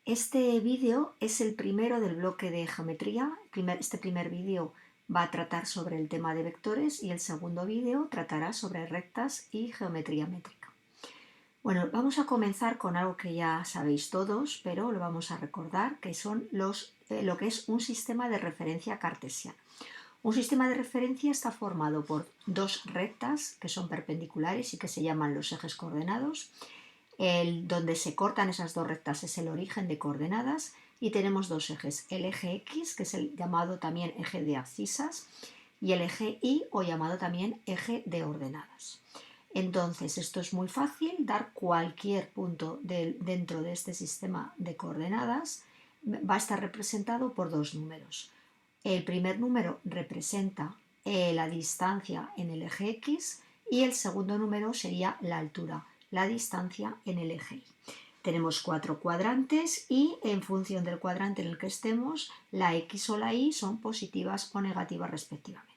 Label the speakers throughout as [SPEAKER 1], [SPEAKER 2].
[SPEAKER 1] Este vídeo es el primero del bloque de geometría. Este primer vídeo va a tratar sobre el tema de vectores y el segundo vídeo tratará sobre rectas y geometría métrica. Bueno, vamos a comenzar con algo que ya sabéis todos, pero lo vamos a recordar, que son lo que es un sistema de referencia cartesiano. Un sistema de referencia está formado por dos rectas que son perpendiculares y que se llaman los ejes coordenados. Donde se cortan esas dos rectas es el origen de coordenadas y tenemos dos ejes, el eje X, que es el llamado también eje de abscisas, y el eje Y, o llamado también eje de ordenadas. Entonces, esto es muy fácil, dar cualquier punto dentro de este sistema de coordenadas va a estar representado por dos números. El primer número representa la distancia en el eje X y el segundo número sería la altura, la distancia en el eje Y. Tenemos cuatro cuadrantes y en función del cuadrante en el que estemos, la X o la Y son positivas o negativas respectivamente.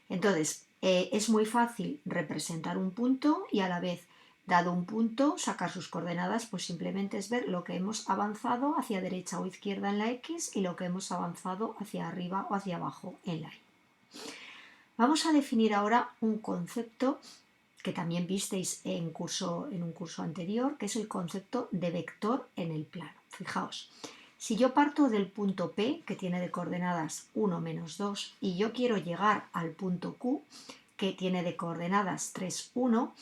[SPEAKER 1] Entonces, es muy fácil representar un punto y a la vez, dado un punto, sacar sus coordenadas, pues simplemente es ver lo que hemos avanzado hacia derecha o izquierda en la X y lo que hemos avanzado hacia arriba o hacia abajo en la Y. Vamos a definir ahora un concepto que también visteis en un curso anterior, que es el concepto de vector en el plano. Fijaos, si yo parto del punto P, que tiene de coordenadas 1, menos 2, y yo quiero llegar al punto Q, que tiene de coordenadas 3, 1,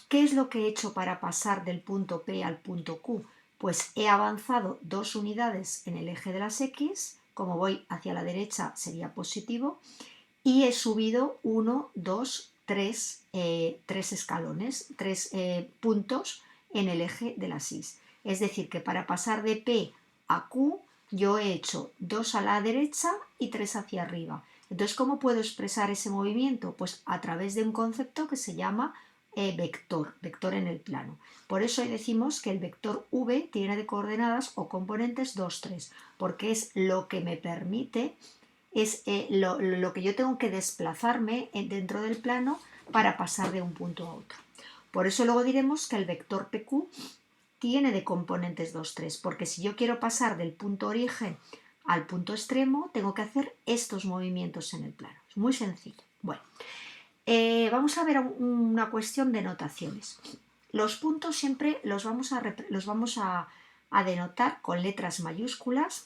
[SPEAKER 1] ¿qué es lo que he hecho para pasar del punto P al punto Q? Pues he avanzado 2 unidades en el eje de las X, como voy hacia la derecha sería positivo, y he subido 1, 2, 3 escalones, 3 puntos en el eje de las Y. Es decir, que para pasar de P a Q yo he hecho 2 a la derecha y 3 hacia arriba. Entonces, ¿cómo puedo expresar ese movimiento? Pues a través de un concepto que se llama vector en el plano. Por eso decimos que el vector V tiene de coordenadas o componentes 2, 3, porque es lo que me permite, es lo que yo tengo que desplazarme dentro del plano para pasar de un punto a otro. Por eso luego diremos que el vector PQ tiene de componentes 2, 3, porque si yo quiero pasar del punto origen al punto extremo, tengo que hacer estos movimientos en el plano. Es muy sencillo. Bueno, vamos a ver una cuestión de notaciones. Los puntos siempre los vamos a denotar con letras mayúsculas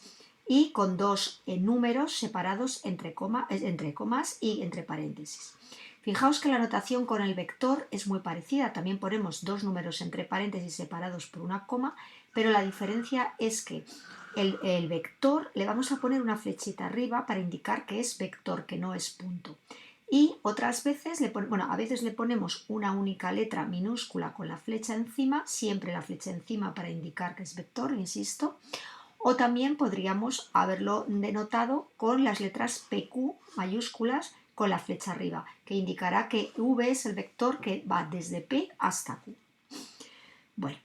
[SPEAKER 1] y con dos números separados entre comas y entre paréntesis. Fijaos que la notación con el vector es muy parecida, también ponemos dos números entre paréntesis separados por una coma, pero la diferencia es que el vector le vamos a poner una flechita arriba para indicar que es vector, que no es punto. Y otras veces, a veces le ponemos una única letra minúscula con la flecha encima, siempre la flecha encima para indicar que es vector, insisto. O también podríamos haberlo denotado con las letras PQ mayúsculas con la flecha arriba, que indicará que V es el vector que va desde P hasta Q. Bueno,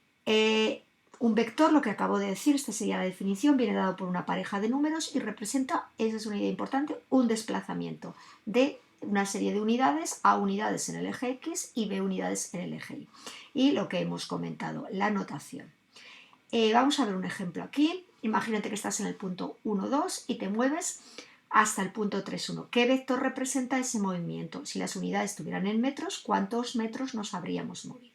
[SPEAKER 1] un vector, lo que acabo de decir, esta sería la definición, viene dado por una pareja de números y representa, esa es una idea importante, un desplazamiento de una serie de unidades, A unidades en el eje X y B unidades en el eje Y. Y lo que hemos comentado, la notación. Vamos a ver un ejemplo aquí. Imagínate que estás en el punto 1, 2 y te mueves hasta el punto 3, 1. ¿Qué vector representa ese movimiento? Si las unidades estuvieran en metros, ¿cuántos metros nos habríamos movido?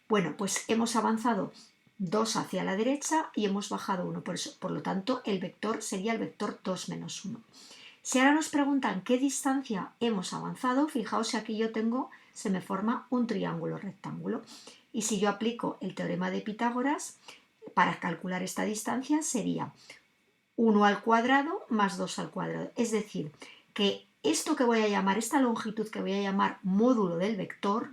[SPEAKER 1] Bueno, pues hemos avanzado 2 hacia la derecha y hemos bajado 1. Por lo tanto, el vector sería el vector 2 menos 1. Si ahora nos preguntan qué distancia hemos avanzado, fijaos que aquí se me forma un triángulo rectángulo. Y si yo aplico el teorema de Pitágoras, para calcular esta distancia sería 1 al cuadrado más 2 al cuadrado. Es decir, que esto que voy a llamar, esta longitud que voy a llamar módulo del vector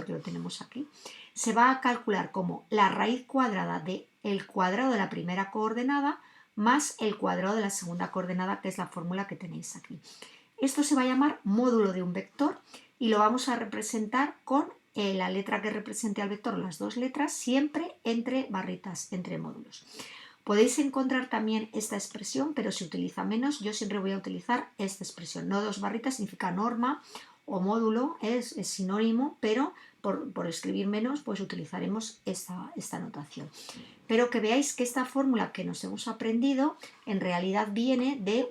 [SPEAKER 1] que lo tenemos aquí, se va a calcular como la raíz cuadrada del cuadrado de la primera coordenada más el cuadrado de la segunda coordenada, que es la fórmula que tenéis aquí. Esto se va a llamar módulo de un vector y lo vamos a representar con la letra que represente al vector, las dos letras, siempre entre barritas, entre módulos. Podéis encontrar también esta expresión, pero si utiliza menos, yo siempre voy a utilizar esta expresión. No dos barritas significa norma o módulo, es sinónimo, pero por escribir menos, pues utilizaremos esta notación. Pero que veáis que esta fórmula que nos hemos aprendido en realidad viene de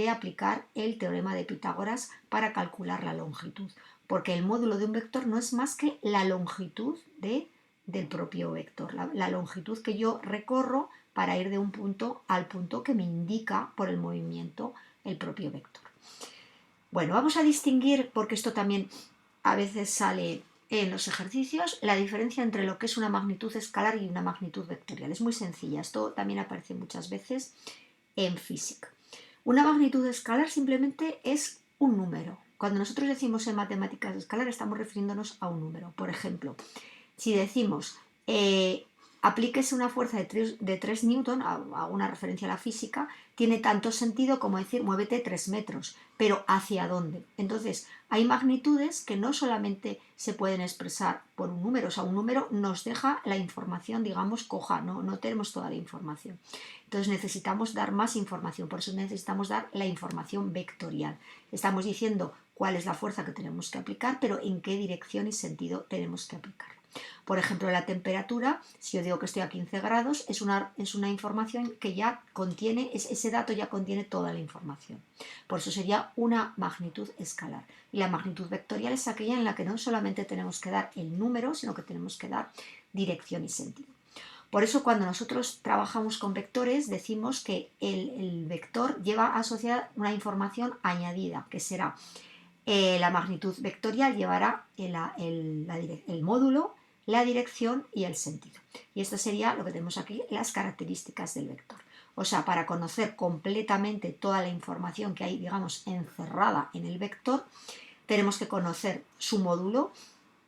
[SPEAKER 1] aplicar el teorema de Pitágoras para calcular la longitud, porque el módulo de un vector no es más que la longitud del propio vector, la longitud que yo recorro para ir de un punto al punto que me indica por el movimiento el propio vector. Bueno, vamos a distinguir, porque esto también a veces sale en los ejercicios, la diferencia entre lo que es una magnitud escalar y una magnitud vectorial. Es muy sencilla, esto también aparece muchas veces en física. Una magnitud escalar simplemente es un número. Cuando nosotros decimos en matemáticas escalar estamos refiriéndonos a un número. Por ejemplo, si decimos aplíquese una fuerza de 3 newton, hago una referencia a la física, tiene tanto sentido como decir muévete 3 metros, pero ¿hacia dónde? Entonces, hay magnitudes que no solamente se pueden expresar por un número, o sea, un número nos deja la información, digamos, coja, no tenemos toda la información. Entonces necesitamos dar más información, por eso necesitamos dar la información vectorial. Estamos diciendo cuál es la fuerza que tenemos que aplicar, pero en qué dirección y sentido tenemos que aplicarla. Por ejemplo, la temperatura, si yo digo que estoy a 15 grados, es una información que ya contiene, ese dato ya contiene toda la información. Por eso sería una magnitud escalar. Y la magnitud vectorial es aquella en la que no solamente tenemos que dar el número, sino que tenemos que dar dirección y sentido. Por eso cuando nosotros trabajamos con vectores decimos que el vector lleva asociada una información añadida, que será la magnitud vectorial llevará el módulo, la dirección y el sentido. Y esto sería lo que tenemos aquí, las características del vector. O sea, para conocer completamente toda la información que hay, digamos, encerrada en el vector, tenemos que conocer su módulo,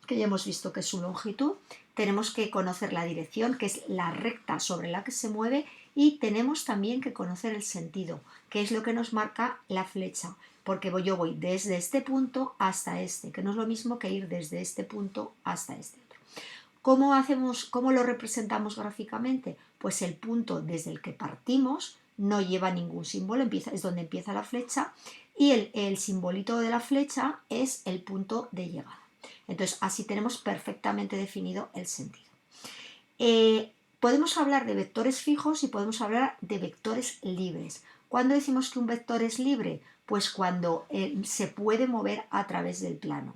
[SPEAKER 1] que ya hemos visto que es su longitud, tenemos que conocer la dirección, que es la recta sobre la que se mueve, y tenemos también que conocer el sentido, que es lo que nos marca la flecha, porque yo voy desde este punto hasta este, que no es lo mismo que ir desde este punto hasta este otro. ¿Cómo lo representamos gráficamente? Pues el punto desde el que partimos no lleva ningún símbolo, es donde empieza la flecha, y el simbolito de la flecha es el punto de llegada. Entonces, así tenemos perfectamente definido el sentido. Podemos hablar de vectores fijos y podemos hablar de vectores libres. ¿Cuándo decimos que un vector es libre? Pues cuando se puede mover a través del plano.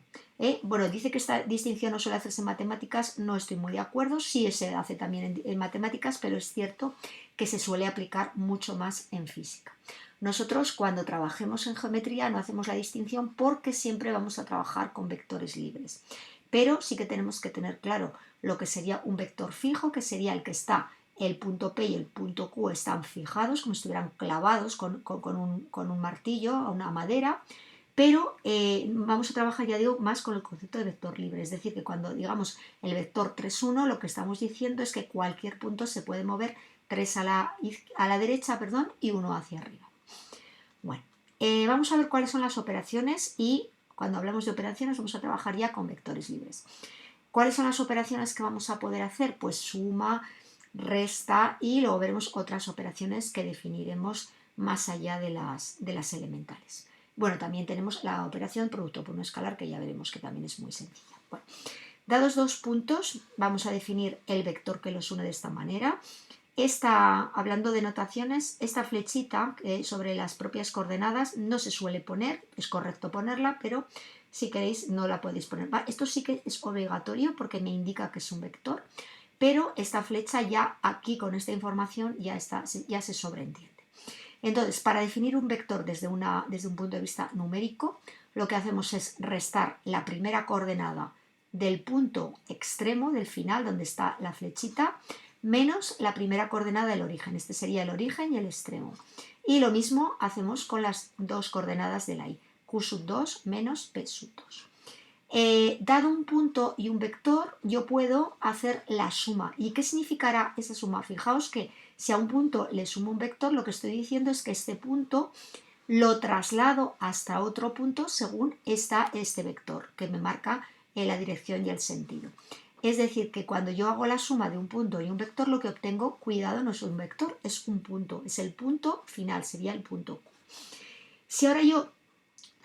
[SPEAKER 1] Bueno, dice que esta distinción no suele hacerse en matemáticas, no estoy muy de acuerdo, sí se hace también en matemáticas, pero es cierto que se suele aplicar mucho más en física. Nosotros cuando trabajemos en geometría no hacemos la distinción porque siempre vamos a trabajar con vectores libres. Pero sí que tenemos que tener claro lo que sería un vector fijo, que sería el que está, el punto P y el punto Q están fijados, como si estuvieran clavados con un martillo a una madera, pero vamos a trabajar, ya digo, más con el concepto de vector libre, es decir, que cuando digamos el vector 3, 1, lo que estamos diciendo es que cualquier punto se puede mover 3 a la derecha, y 1 hacia arriba. Bueno, vamos a ver cuáles son las operaciones y cuando hablamos de operaciones vamos a trabajar ya con vectores libres. ¿Cuáles son las operaciones que vamos a poder hacer? Pues suma, resta y luego veremos otras operaciones que definiremos más allá de las elementales. Bueno, también tenemos la operación producto por un escalar que ya veremos que también es muy sencilla. Bueno, dados dos puntos, vamos a definir el vector que los une de esta manera. Hablando de notaciones, esta flechita sobre las propias coordenadas no se suele poner, es correcto ponerla, pero si queréis no la podéis poner. Esto sí que es obligatorio porque me indica que es un vector, pero esta flecha ya aquí con esta información ya se sobreentiende. Entonces, para definir un vector desde un punto de vista numérico, lo que hacemos es restar la primera coordenada del punto extremo, del final, donde está la flechita, menos la primera coordenada del origen. Este sería el origen y el extremo. Y lo mismo hacemos con las dos coordenadas de la y, q2 menos p2. Dado un punto y un vector, yo puedo hacer la suma. ¿Y qué significará esa suma? Fijaos que si a un punto le sumo un vector, lo que estoy diciendo es que este punto lo traslado hasta otro punto según está este vector, que me marca la dirección y el sentido. Es decir, que cuando yo hago la suma de un punto y un vector, lo que obtengo, cuidado, no es un vector, es un punto, es el punto final, sería el punto Q. Si ahora yo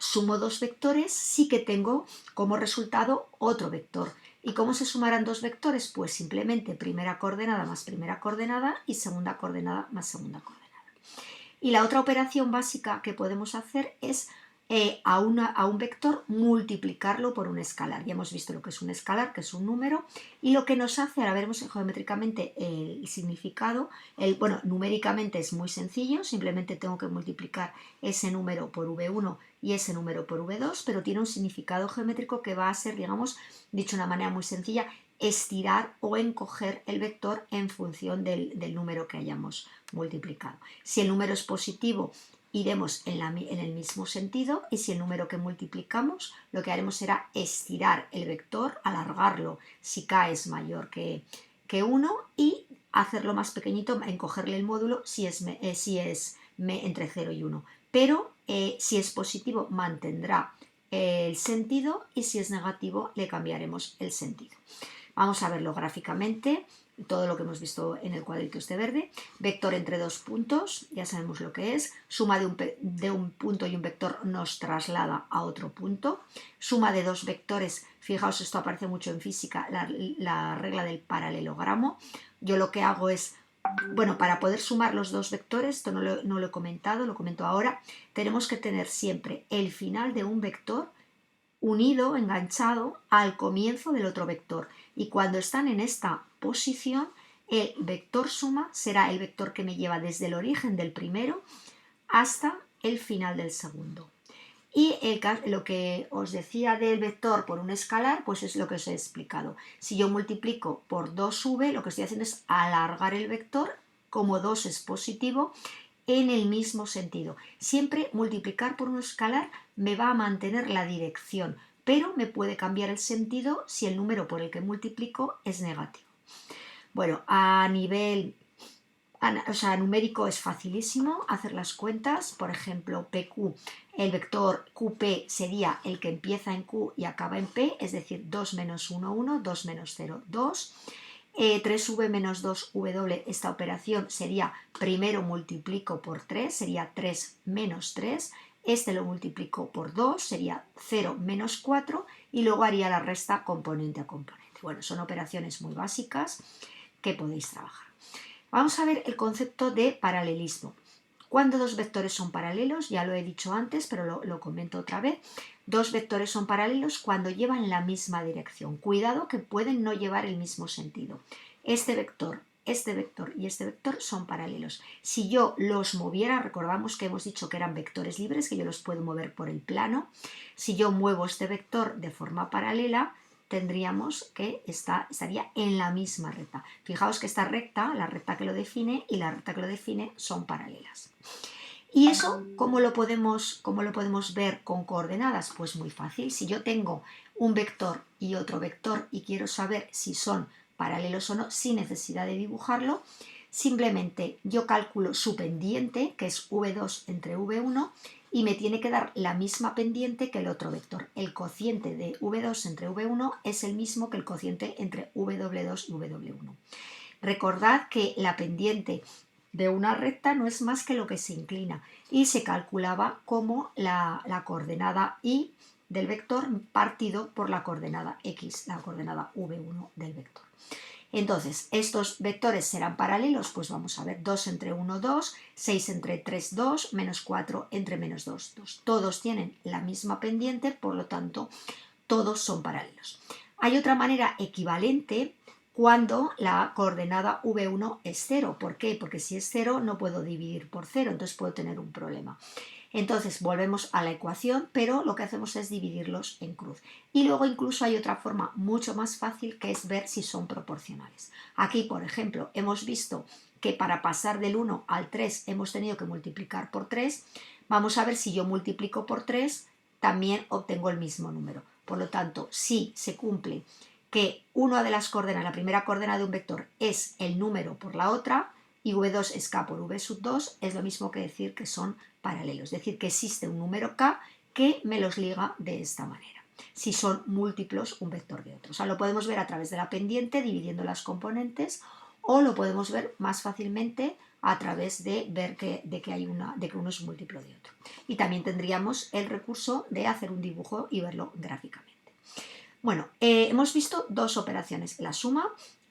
[SPEAKER 1] sumo dos vectores, sí que tengo como resultado otro vector. ¿Y cómo se sumarán dos vectores? Pues simplemente primera coordenada más primera coordenada y segunda coordenada más segunda coordenada. Y la otra operación básica que podemos hacer es a un vector multiplicarlo por un escalar. Ya hemos visto lo que es un escalar, que es un número, y lo que nos hace, ahora veremos geométricamente el significado, bueno, numéricamente es muy sencillo, simplemente tengo que multiplicar ese número por v1 y ese número por v2, pero tiene un significado geométrico que va a ser, digamos, dicho de una manera muy sencilla, estirar o encoger el vector en función del número que hayamos multiplicado. Si el número es positivo, iremos en el mismo sentido, y si el número que multiplicamos, lo que haremos será estirar el vector, alargarlo si k es mayor que 1 y hacerlo más pequeñito, encogerle el módulo si es entre 0 y 1. Pero si es positivo mantendrá el sentido y si es negativo le cambiaremos el sentido. Vamos a verlo gráficamente, todo lo que hemos visto en el cuadrito este verde. Vector entre dos puntos, ya sabemos lo que es. Suma de un punto y un vector nos traslada a otro punto. Suma de dos vectores, fijaos, esto aparece mucho en física, la regla del paralelogramo. Yo lo que hago es, bueno, para poder sumar los dos vectores, esto no lo he comentado, lo comento ahora, tenemos que tener siempre el final de un vector unido, enganchado al comienzo del otro vector, y cuando están en esta posición el vector suma será el vector que me lleva desde el origen del primero hasta el final del segundo. Y lo que os decía del vector por un escalar, pues es lo que os he explicado. Si yo multiplico por 2v, lo que estoy haciendo es alargar el vector, como 2 es positivo, en el mismo sentido. Siempre multiplicar por un escalar me va a mantener la dirección, pero me puede cambiar el sentido si el número por el que multiplico es negativo. Bueno, a nivel numérico es facilísimo hacer las cuentas. Por ejemplo, PQ, el vector QP sería el que empieza en Q y acaba en P, es decir, 2 menos 1, 1, 2 menos 0, 2. 3v menos 2w, esta operación sería primero multiplico por 3, sería 3 menos 3, este lo multiplico por 2, sería 0 menos 4 y luego haría la resta componente a componente. Bueno, son operaciones muy básicas que podéis trabajar. Vamos a ver el concepto de paralelismo. Cuando dos vectores son paralelos, ya lo he dicho antes, pero lo comento otra vez. Dos vectores son paralelos cuando llevan la misma dirección. Cuidado que pueden no llevar el mismo sentido. Este vector y este vector son paralelos. Si yo los moviera, recordamos que hemos dicho que eran vectores libres, que yo los puedo mover por el plano. Si yo muevo este vector de forma paralela, tendríamos que estaría en la misma recta. Fijaos que esta recta, la recta que lo define y la recta que lo define son paralelas. ¿Y eso cómo lo podemos ver con coordenadas? Pues muy fácil. Si yo tengo un vector y otro vector y quiero saber si son paralelos o no, sin necesidad de dibujarlo, simplemente yo calculo su pendiente, que es v2 entre v1, y me tiene que dar la misma pendiente que el otro vector. El cociente de v2 entre v1 es el mismo que el cociente entre w2 y w1. Recordad que la pendiente de una recta no es más que lo que se inclina y se calculaba como la coordenada y del vector partido por la coordenada x, la coordenada v1 del vector. Entonces, ¿estos vectores serán paralelos? Pues vamos a ver, 2 entre 1, 2, 6 entre 3, 2, menos 4 entre menos 2, 2. Todos tienen la misma pendiente, por lo tanto, todos son paralelos. Hay otra manera equivalente cuando la coordenada v1 es 0. ¿Por qué? Porque si es 0 no puedo dividir por 0, entonces puedo tener un problema. Entonces volvemos a la ecuación, pero lo que hacemos es dividirlos en cruz. Y luego incluso hay otra forma mucho más fácil, que es ver si son proporcionales. Aquí, por ejemplo, hemos visto que para pasar del 1 al 3 hemos tenido que multiplicar por 3. Vamos a ver si yo multiplico por 3, también obtengo el mismo número. Por lo tanto, si se cumple que una de las coordenadas, la primera coordenada de un vector es el número por la otra, y v2 es k por v sub 2, es lo mismo que decir que son paralelos, es decir, que existe un número k que me los liga de esta manera, si son múltiplos un vector de otro. O sea, lo podemos ver a través de la pendiente, dividiendo las componentes, o lo podemos ver más fácilmente a través de ver de que uno es múltiplo de otro. Y también tendríamos el recurso de hacer un dibujo y verlo gráficamente. Bueno, hemos visto dos operaciones, la suma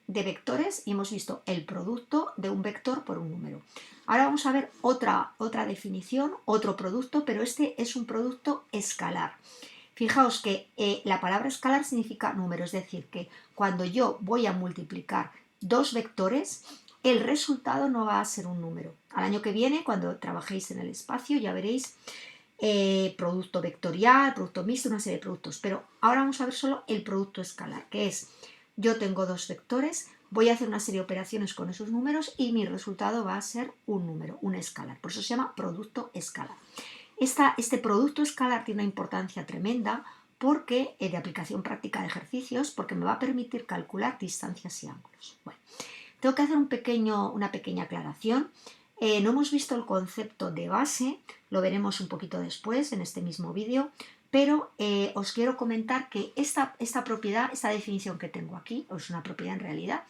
[SPEAKER 1] de vectores y hemos visto el producto de un vector por un número. Ahora vamos a ver otra definición, otro producto, pero este es un producto escalar. Fijaos que la palabra escalar significa número, es decir, que cuando yo voy a multiplicar dos vectores, el resultado no va a ser un número. Al año que viene, cuando trabajéis en el espacio, ya veréis producto vectorial, producto mixto, una serie de productos. Pero ahora vamos a ver solo el producto escalar, que es, yo tengo dos vectores, voy a hacer una serie de operaciones con esos números y mi resultado va a ser un número, un escalar. Por eso se llama producto escalar. Este producto escalar tiene una importancia tremenda porque de aplicación práctica de ejercicios, porque me va a permitir calcular distancias y ángulos. Bueno, tengo que hacer una pequeña aclaración. No hemos visto el concepto de base, lo veremos un poquito después en este mismo vídeo, pero os quiero comentar que esta propiedad, esta definición que tengo aquí, o es una propiedad en realidad,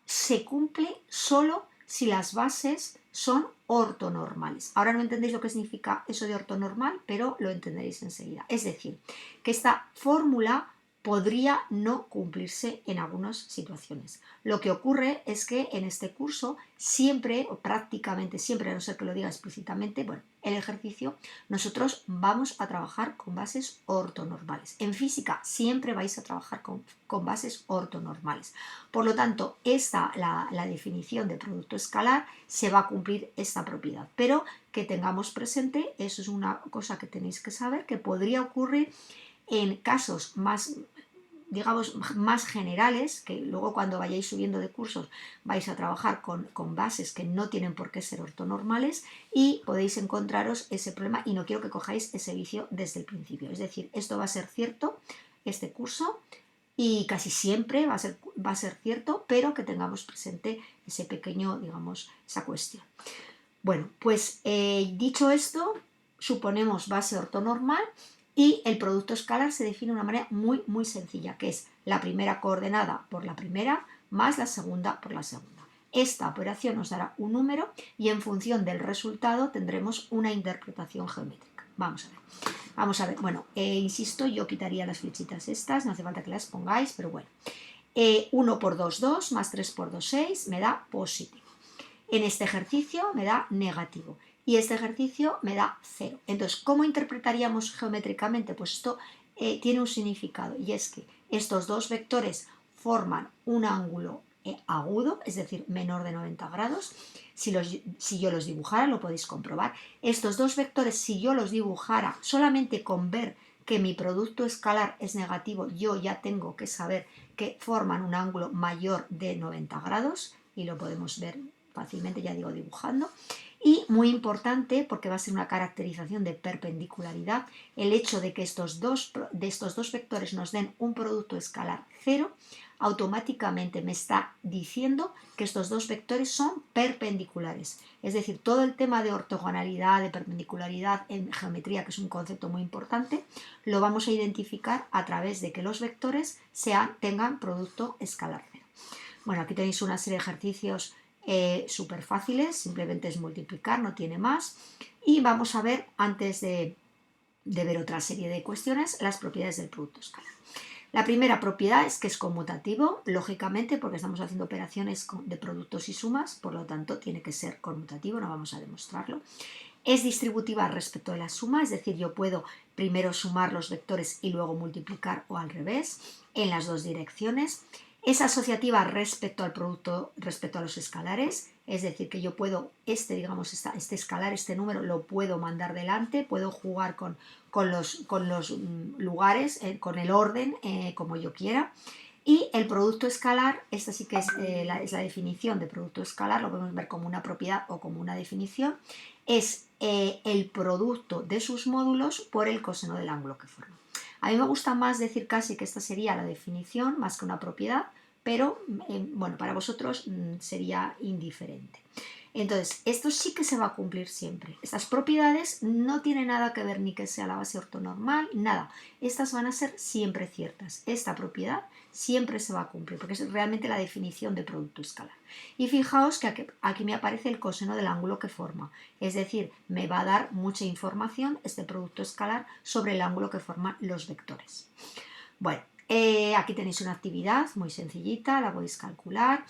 [SPEAKER 1] se cumple solo si las bases son ortonormales. Ahora no entendéis lo que significa eso de ortonormal, pero lo entenderéis enseguida. Es decir, que esta fórmula podría no cumplirse en algunas situaciones. Lo que ocurre es que en este curso siempre, o prácticamente siempre, a no ser que lo diga explícitamente, bueno, el ejercicio, nosotros vamos a trabajar con bases ortonormales. En física siempre vais a trabajar con bases ortonormales. Por lo tanto, la definición de producto escalar se va a cumplir esta propiedad, pero que tengamos presente, eso es una cosa que tenéis que saber, que podría ocurrir en casos más, digamos, más generales, que luego cuando vayáis subiendo de cursos vais a trabajar con bases que no tienen por qué ser ortonormales y podéis encontraros ese problema y no quiero que cojáis ese vicio desde el principio. Es decir, esto va a ser cierto, este curso, y casi siempre va a ser cierto, pero que tengamos presente ese pequeño, digamos, esa cuestión. Bueno, pues dicho esto, suponemos base ortonormal y el producto escalar se define de una manera muy sencilla, que es la primera coordenada por la primera más la segunda por la segunda. Esta operación nos dará un número y en función del resultado tendremos una interpretación geométrica. Vamos a ver. Bueno, insisto, yo quitaría las flechitas estas, no hace falta que las pongáis, pero bueno. 1 por 2, 2, más 3 por 2, 6, me da positivo. En este ejercicio me da negativo y este ejercicio me da 0. Entonces, ¿cómo interpretaríamos geométricamente? Pues esto tiene un significado y es que estos dos vectores forman un ángulo agudo, es decir, menor de 90 grados. Si yo los dibujara, lo podéis comprobar. Estos dos vectores, si yo los dibujara solamente con ver que mi producto escalar es negativo, yo ya tengo que saber que forman un ángulo mayor de 90 grados y lo podemos ver fácilmente, ya digo, dibujando. Y muy importante, porque va a ser una caracterización de perpendicularidad, el hecho de que estos dos vectores nos den un producto escalar 0, automáticamente me está diciendo que estos dos vectores son perpendiculares. Es decir, todo el tema de ortogonalidad, de perpendicularidad en geometría, que es un concepto muy importante, lo vamos a identificar a través de que los vectores tengan producto escalar 0. Bueno, aquí tenéis una serie de ejercicios súper fáciles, simplemente es multiplicar, no tiene más. Y vamos a ver, antes de ver otra serie de cuestiones, las propiedades del producto escalar. La primera propiedad es que es conmutativo, lógicamente, porque estamos haciendo operaciones de productos y sumas, por lo tanto tiene que ser conmutativo, no vamos a demostrarlo. Es distributiva respecto de la suma, es decir, yo puedo primero sumar los vectores y luego multiplicar o al revés, en las dos direcciones. Es asociativa respecto al producto, respecto a los escalares, es decir, que yo puedo, este escalar, este número, lo puedo mandar delante, puedo jugar con los lugares, con el orden, como yo quiera. Y el producto escalar, esta sí que es la definición de producto escalar, lo podemos ver como una propiedad o como una definición, es el producto de sus módulos por el coseno del ángulo que forma. A mí me gusta más decir casi que esta sería la definición más que una propiedad, pero bueno, para vosotros sería indiferente. Entonces, esto sí que se va a cumplir siempre. Estas propiedades no tienen nada que ver ni que sea la base ortonormal, nada. Estas van a ser siempre ciertas. Esta propiedad siempre se va a cumplir, porque es realmente la definición de producto escalar. Y fijaos que aquí me aparece el coseno del ángulo que forma. Es decir, me va a dar mucha información este producto escalar sobre el ángulo que forman los vectores. Bueno, aquí tenéis una actividad muy sencillita, la podéis calcular.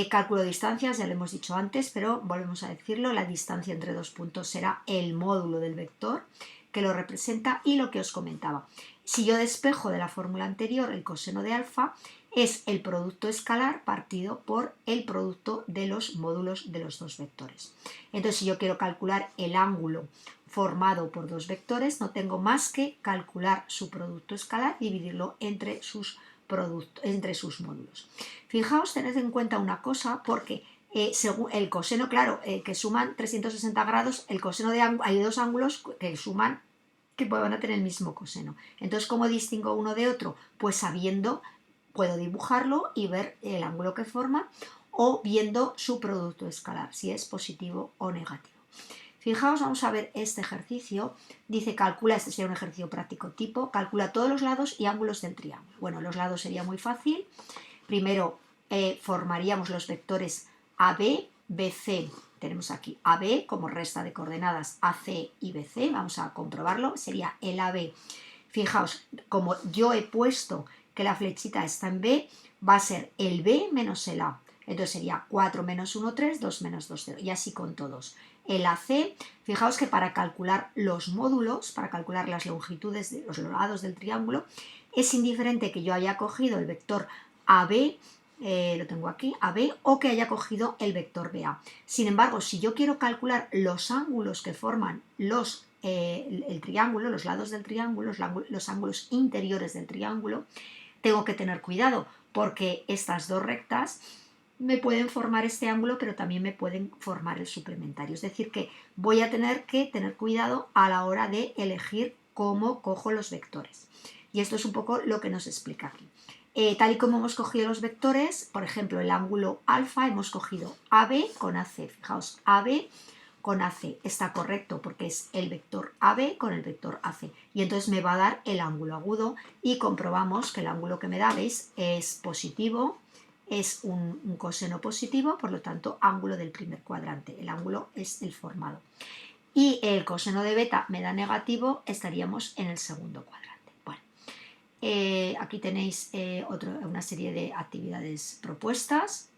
[SPEAKER 1] Cálculo de distancias, ya lo hemos dicho antes, pero volvemos a decirlo, la distancia entre dos puntos será el módulo del vector que lo representa y lo que os comentaba. Si yo despejo de la fórmula anterior el coseno de alfa, es el producto escalar partido por el producto de los módulos de los dos vectores. Entonces, si yo quiero calcular el ángulo formado por dos vectores, no tengo más que calcular su producto escalar y dividirlo entre sus módulos. Fijaos, tened en cuenta una cosa, porque según el coseno, claro, que suman 360 grados, el coseno hay dos ángulos que suman, que van a tener el mismo coseno. Entonces, ¿cómo distingo uno de otro? Pues sabiendo, puedo dibujarlo y ver el ángulo que forma, o viendo su producto escalar, si es positivo o negativo. Fijaos, vamos a ver este ejercicio. Dice, calcula, este sería un ejercicio práctico tipo, calcula todos los lados y ángulos del triángulo. Bueno, los lados sería muy fácil. Primero formaríamos los vectores AB, BC. Tenemos aquí AB como resta de coordenadas AC y BC. Vamos a comprobarlo. Sería el AB. Fijaos, como yo he puesto que la flechita está en B, va a ser el B menos el A. Entonces sería 4 menos 1, 3, 2 menos 2, 0. Y así con todos. El AC, fijaos que para calcular los módulos, para calcular las longitudes de los lados del triángulo, es indiferente que yo haya cogido el vector AB, lo tengo aquí, AB, o que haya cogido el vector BA. Sin embargo, si yo quiero calcular los ángulos que forman el triángulo, los lados del triángulo, los ángulos interiores del triángulo, tengo que tener cuidado porque estas dos rectas me pueden formar este ángulo, pero también me pueden formar el suplementario. Es decir, que voy a tener que tener cuidado a la hora de elegir cómo cojo los vectores. Y esto es un poco lo que nos explica aquí. Tal y como hemos cogido los vectores, por ejemplo, el ángulo alfa, hemos cogido AB con AC. Fijaos, AB con AC está correcto porque es el vector AB con el vector AC. Y entonces me va a dar el ángulo agudo y comprobamos que el ángulo que me da, ¿veis? Es positivo, es un coseno positivo, por lo tanto, ángulo del primer cuadrante. El ángulo es el formado. Y el coseno de beta me da negativo, estaríamos en el segundo cuadrante. Bueno, aquí tenéis una serie de actividades propuestas.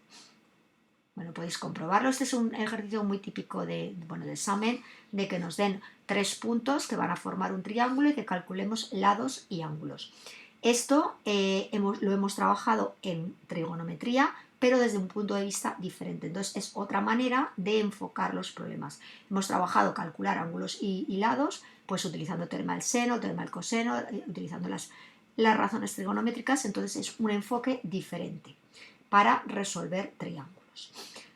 [SPEAKER 1] Bueno, podéis comprobarlo. Este es un ejercicio muy típico de examen, de que nos den 3 puntos que van a formar un triángulo y que calculemos lados y ángulos. Esto lo hemos trabajado en trigonometría, pero desde un punto de vista diferente. Entonces es otra manera de enfocar los problemas. Hemos trabajado calcular ángulos y lados, pues utilizando teorema del seno, teorema del coseno, utilizando las razones trigonométricas. Entonces es un enfoque diferente para resolver triángulos.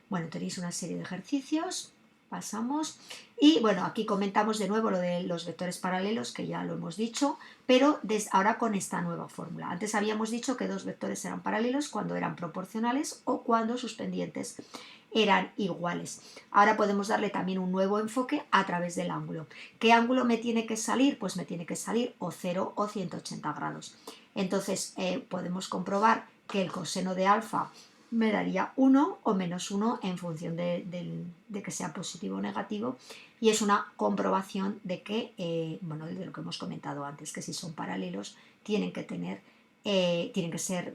[SPEAKER 1] Bueno, tenéis una serie de ejercicios, pasamos. Y bueno, aquí comentamos de nuevo lo de los vectores paralelos, que ya lo hemos dicho, pero ahora con esta nueva fórmula. Antes habíamos dicho que dos vectores eran paralelos cuando eran proporcionales o cuando sus pendientes eran iguales. Ahora podemos darle también un nuevo enfoque a través del ángulo. ¿Qué ángulo me tiene que salir? Pues me tiene que salir o 0 o 180 grados. Entonces podemos comprobar que el coseno de alfa me daría 1 o menos 1 en función de que sea positivo o negativo, y es una comprobación de que, de lo que hemos comentado antes, que si son paralelos tienen que ser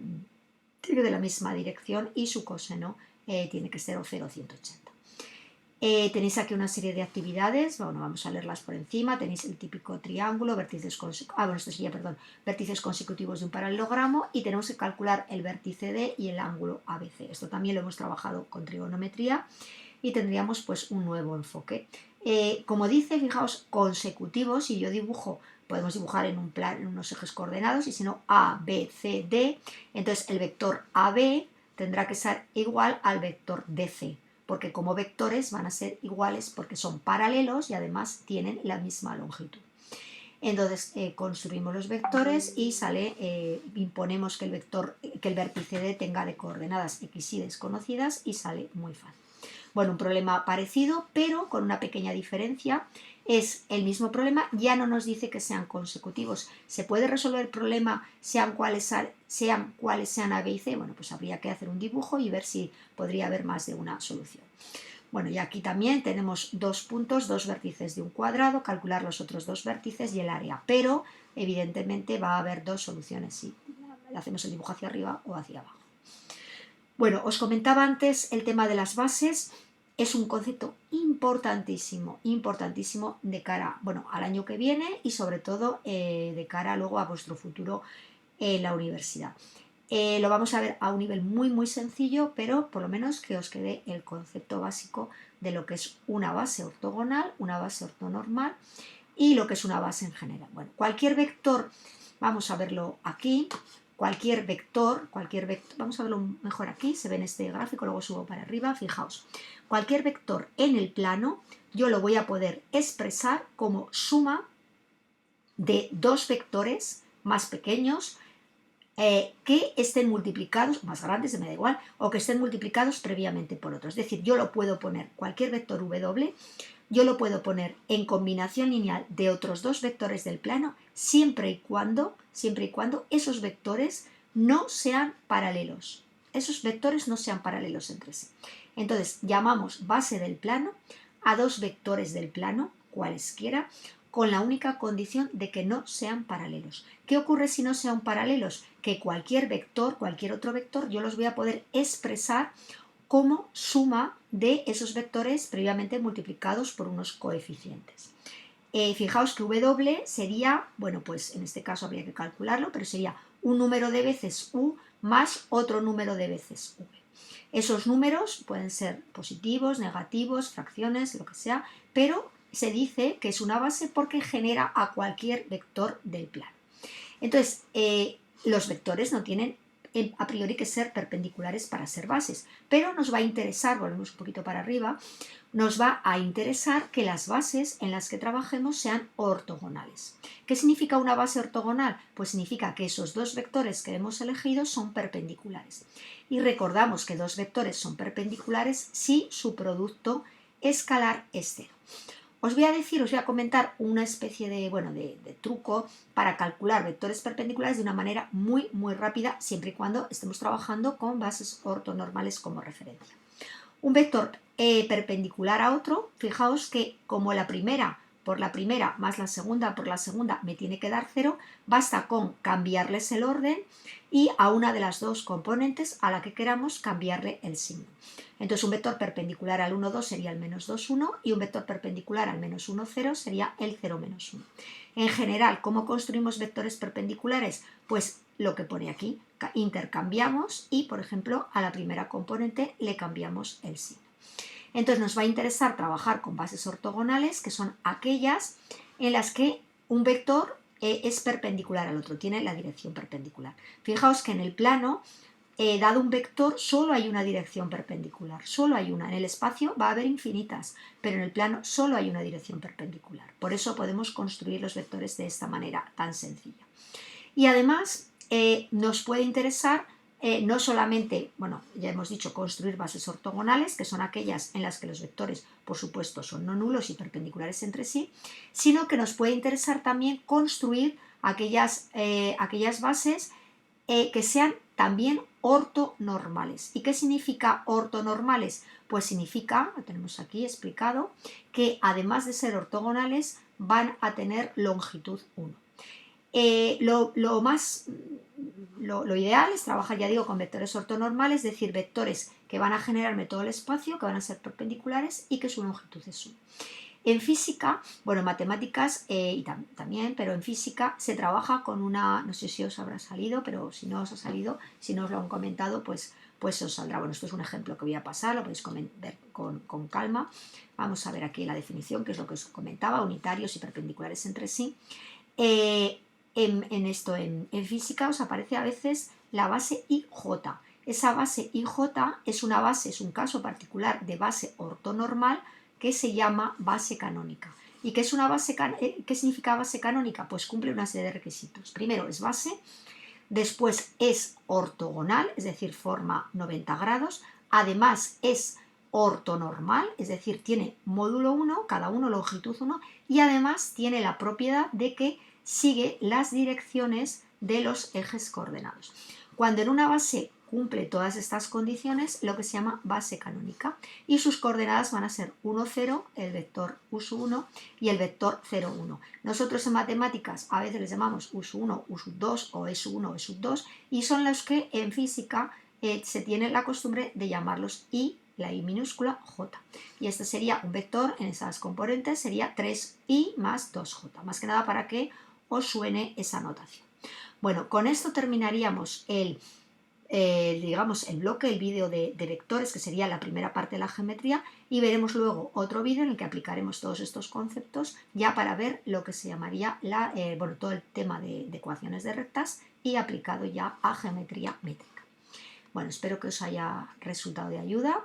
[SPEAKER 1] de la misma dirección y su coseno tiene que ser o 0 o 180. Tenéis aquí una serie de actividades, bueno, vamos a leerlas por encima. Tenéis el típico triángulo, vértices consecutivos de un paralelogramo, y tenemos que calcular el vértice D y el ángulo ABC. Esto también lo hemos trabajado con trigonometría y tendríamos pues un nuevo enfoque. Como dice, fijaos, consecutivos, si yo dibujo, podemos dibujar en un plan, en unos ejes coordenados, y si no, A, B, C, D, entonces el vector AB tendrá que ser igual al vector DC, porque como vectores van a ser iguales porque son paralelos y además tienen la misma longitud. Entonces construimos los vectores y imponemos que el vértice D tenga de coordenadas x y desconocidas, y sale muy fácil. Bueno, un problema parecido, pero con una pequeña diferencia. Es el mismo problema, ya no nos dice que sean consecutivos. ¿Se puede resolver el problema sean cuales sean A, B y C? Bueno, pues habría que hacer un dibujo y ver si podría haber más de una solución. Bueno, y aquí también tenemos dos puntos, dos vértices de un cuadrado, calcular los otros dos vértices y el área, pero evidentemente va a haber dos soluciones si hacemos el dibujo hacia arriba o hacia abajo. Bueno, os comentaba antes el tema de las bases. Es un concepto importantísimo, importantísimo de cara, bueno, al año que viene y sobre todo de cara luego a vuestro futuro en la universidad. Lo vamos a ver a un nivel muy muy sencillo, pero por lo menos que os quede el concepto básico de lo que es una base ortogonal, una base ortonormal y lo que es una base en general. Bueno, cualquier vector, vamos a verlo aquí, cualquier vector, vamos a verlo mejor aquí, se ve en este gráfico, luego subo para arriba, fijaos, cualquier vector en el plano yo lo voy a poder expresar como suma de dos vectores más pequeños que estén multiplicados, más grandes, me da igual, o que estén multiplicados previamente por otros. Es decir, yo lo puedo poner, cualquier vector W, yo lo puedo poner en combinación lineal de otros dos vectores del plano siempre y cuando esos vectores no sean paralelos. Esos vectores no sean paralelos entre sí. Entonces, llamamos base del plano a dos vectores del plano, cualesquiera, con la única condición de que no sean paralelos. ¿Qué ocurre si no sean paralelos? Que cualquier vector, cualquier otro vector, yo los voy a poder expresar como suma de esos vectores previamente multiplicados por unos coeficientes. Fijaos que W sería, bueno, pues en este caso habría que calcularlo, pero sería un número de veces U más otro número de veces V. Esos números pueden ser positivos, negativos, fracciones, lo que sea, pero se dice que es una base porque genera a cualquier vector del plano. Entonces, los vectores no tienen a priori que ser perpendiculares para ser bases, pero nos va a interesar, volvemos un poquito para arriba, nos va a interesar que las bases en las que trabajemos sean ortogonales. ¿Qué significa una base ortogonal? Pues significa que esos dos vectores que hemos elegido son perpendiculares. Y recordamos que dos vectores son perpendiculares si su producto escalar es cero. Os voy a comentar una especie de truco para calcular vectores perpendiculares de una manera muy, muy rápida, siempre y cuando estemos trabajando con bases ortonormales como referencia. Un vector perpendicular a otro, fijaos que como la primera por la primera más la segunda por la segunda me tiene que dar 0, basta con cambiarles el orden y a una de las dos componentes a la que queramos cambiarle el signo. Entonces un vector perpendicular al 1, 2 sería el menos 2, 1 y un vector perpendicular al menos 1, 0 sería el 0, menos 1. En general, ¿cómo construimos vectores perpendiculares? Pues lo que pone aquí, intercambiamos y, por ejemplo, a la primera componente le cambiamos el signo. Entonces nos va a interesar trabajar con bases ortogonales, que son aquellas en las que un vector es perpendicular al otro, tiene la dirección perpendicular. Fijaos que en el plano, dado un vector, solo hay una dirección perpendicular, solo hay una. En el espacio va a haber infinitas, pero en el plano solo hay una dirección perpendicular. Por eso podemos construir los vectores de esta manera tan sencilla. Y además nos puede interesar no solamente, bueno, ya hemos dicho, construir bases ortogonales, que son aquellas en las que los vectores, por supuesto, son no nulos y perpendiculares entre sí, sino que nos puede interesar también construir aquellas bases que sean también ortonormales. ¿Y qué significa ortonormales? Pues significa, lo tenemos aquí explicado, que además de ser ortogonales van a tener longitud 1. Lo ideal es trabajar, ya digo, con vectores ortonormales, es decir, vectores que van a generarme todo el espacio, que van a ser perpendiculares y que su longitud es 1. En física, bueno, en matemáticas y también, pero en física se trabaja con una, no sé si os habrá salido, pero si no os ha salido, si no os lo han comentado, pues os saldrá. Bueno, esto es un ejemplo que voy a pasar, lo podéis ver con calma. Vamos a ver aquí la definición, que es lo que os comentaba, unitarios y perpendiculares entre sí. En física os aparece a veces la base IJ. Esa base IJ es una base, es un caso particular de base ortonormal que se llama base canónica. ¿Y qué es qué significa base canónica? Pues cumple una serie de requisitos. Primero es base, después es ortogonal, es decir, forma 90 grados, además es ortonormal, es decir, tiene módulo 1, cada uno longitud 1, y además tiene la propiedad de que sigue las direcciones de los ejes coordenados. Cuando en una base cumple todas estas condiciones, lo que se llama base canónica, y sus coordenadas van a ser 1, 0, el vector U1 y el vector 0, 1. Nosotros en matemáticas a veces les llamamos U1, U2 o S1 o S2, y son los que en física se tiene la costumbre de llamarlos I, la I minúscula, J. Y este sería un vector, en esas componentes sería 3I más 2J, más que nada para que os suene esa notación. Bueno, con esto terminaríamos digamos, el bloque, el vídeo de vectores, que sería la primera parte de la geometría, y veremos luego otro vídeo en el que aplicaremos todos estos conceptos ya para ver lo que se llamaría todo el tema de ecuaciones de rectas y aplicado ya a geometría métrica. Bueno, espero que os haya resultado de ayuda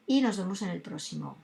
[SPEAKER 1] y nos vemos en el próximo